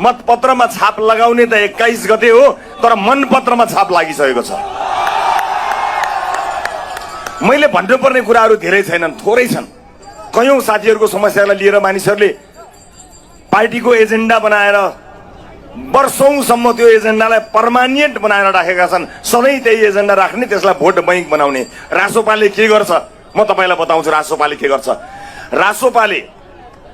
मतपत्रमा छाप लगाउने त 21 गते हो, तर मनपत्रमा छाप लागिसकेको छ। मैले भन्नुपर्ने कुराहरू धेरै छैनन्, थोरै छन्। कयौं साथीहरूको समस्यालाई लिएर मानिसहरूले पार्टीको एजेन्डा बनाएर वर्षौंसम्म त्यो एजेन्डालाई पर्मानेन्ट बनाएर राखेका छन्। सधैँ त्यही एजेन्डा राख्ने, त्यसलाई भोट बैंक बनाउने। रासोपाले के गर्छ म तपाईलाई बताउँछु। रासोपाले के गर्छ? रासोपाले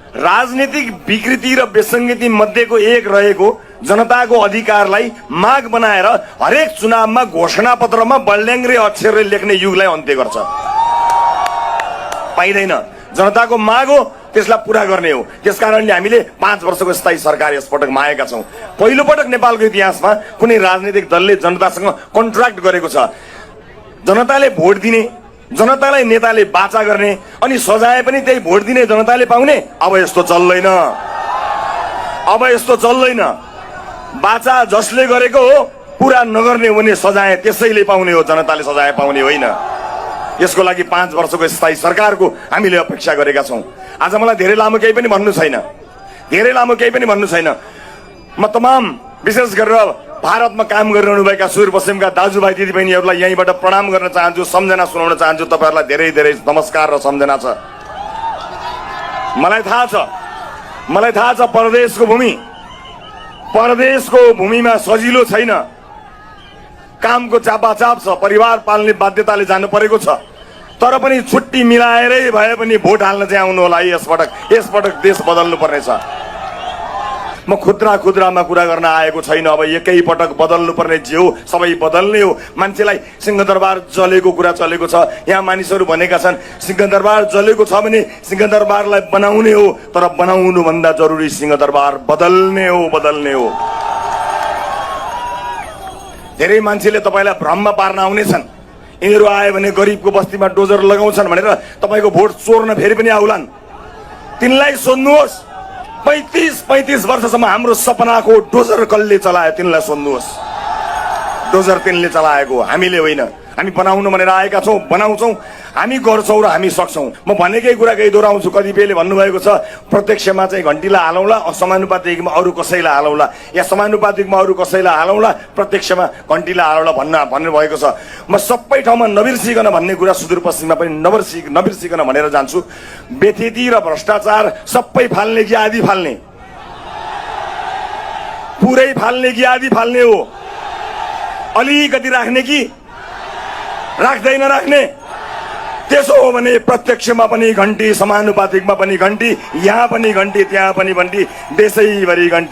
राजनीतिक विकृति र विसङ्गति मध्येको एक रहेको जनताको अधिकारलाई माग बनाएर हरेक चुनावमा घोषणा पत्रमा बल्याङ्ग्रे अक्षरले लेख्ने युगलाई अन्त्य गर्छ। पाइदैन। जनताको माग हो, त्यसलाई पूरा गर्ने हो। त्यसकारणले हामीले 5 वर्षको स्थायी सरकार यसपटक मागेका छौं। पहिलो पटक नेपालको इतिहासमा कुनै राजनीतिक दलले जनतासँग कन्ट्र्याक्ट गरेको छ। जनताले भोट दिने, जनतालाई नेताले बाचा गर्ने, अनि सजाय पनि त्यही भोट दिने जनताले पाउने। अब यस्तो चल्दैन, अब यस्तो चल्दैन। बाचा जसले गरेको हो पूरा नगर्ने हुने सजाय त्यसैले पाउने हो, जनताले सजाय पाउने होइन। यसको लागि 5 वर्षको स्थायी सरकारको हामीले अपेक्षा गरेका छौं। आज मलाई धेरै लामो केही पनि भन्नु छैन, धेरै लामो केही पनि भन्नु छैन। म तमाम विशेष गरेर भारतमा काम गरिरहनुभएका सुदूरपश्चिमका दाजुभाइ दिदीबहिनीहरूलाई यहीँबाट प्रणाम गर्न चाहन्छु, सम्झना सुनाउन चाहन्छु। तपाईहरुलाई धेरै धेरै नमस्कार र सम्झना छ। मलाई थाहा छ परदेशको भूमिमा सजिलो छैन, कामको चापाचाप छ, परिवार पाल्ने बाध्यताले जानु परेको छ। तर पनि छुट्टी मिलाएरै भए पनि भोट हाल्न चाहिँ आउनु होला। यसपटक देश बदल्नु पर्नेछ। म खुद्रामा कुरा गर्न आएको छैन। अब एकै पटक बदल्नु पर्ने जे हो सबै बदल्ने हो। मान्छेलाई सिंहदरबार जलेको कुरा चलेको छ। यहाँ मानिसहरू भनेका छन् सिंहदरबार जलेको छ भने सिंहदरबारलाई बनाउने हो, तर बनाउनु भन्दा जरुरी सिंहदरबार बदल्ने हो। धेरै मान्छेले तपाईलाई भ्रममा पार्न आउनेछन्। यिनीहरू आए भने गरिबको बस्तीमा डोजर लगाउँछन् भनेर तपाईको भोट चोर्न फेरि पनि आउलान्। तिनलाई सोध्नुहोस् 35 वर्षसम्म हाम्रो सपनाको डोजर कसले चलायो, तिनलाई सोध्नुहोस्। डोजर तिनले चलाएको, हामीले होइन। हामी बनाउनु भनेर आएका छौं, बनाउँछौं, हामी गर्छौं र हामी सक्छौं। म भनेकै कुरा केही दोहोऱ्याउँछु। कतिपयले भन्नुभएको छ प्रत्यक्षमा चाहिँ घण्टीलाई हालौँला, समानुपातिकमा अरू कसैलाई हालौँला, या समानुपातिकमा अरू कसैलाई हालौँला, प्रत्यक्षमा घण्टीलाई हालौँला भन्नु भएको छ। म सबै ठाउँमा नबिर्सिकन भन्ने कुरा सुदूरपश्चिममा पनि नबिर्सिकन भनेर जान्छु। बेथेती र भ्रष्टाचार सबै फाल्ने कि आधी फाल्ने? पुरै फाल्ने कि आधी फाल्ने हो? अलिकति राख्ने कि राख्दैन राख्ने? त्यसो हो भने प्रत्यक्षमा पनि घण्टी, समानुपातिकमा पनि घण्टी, यहाँ पनि घण्टी, त्यहाँ पनि घण्टी, देशैभरि घण्टी।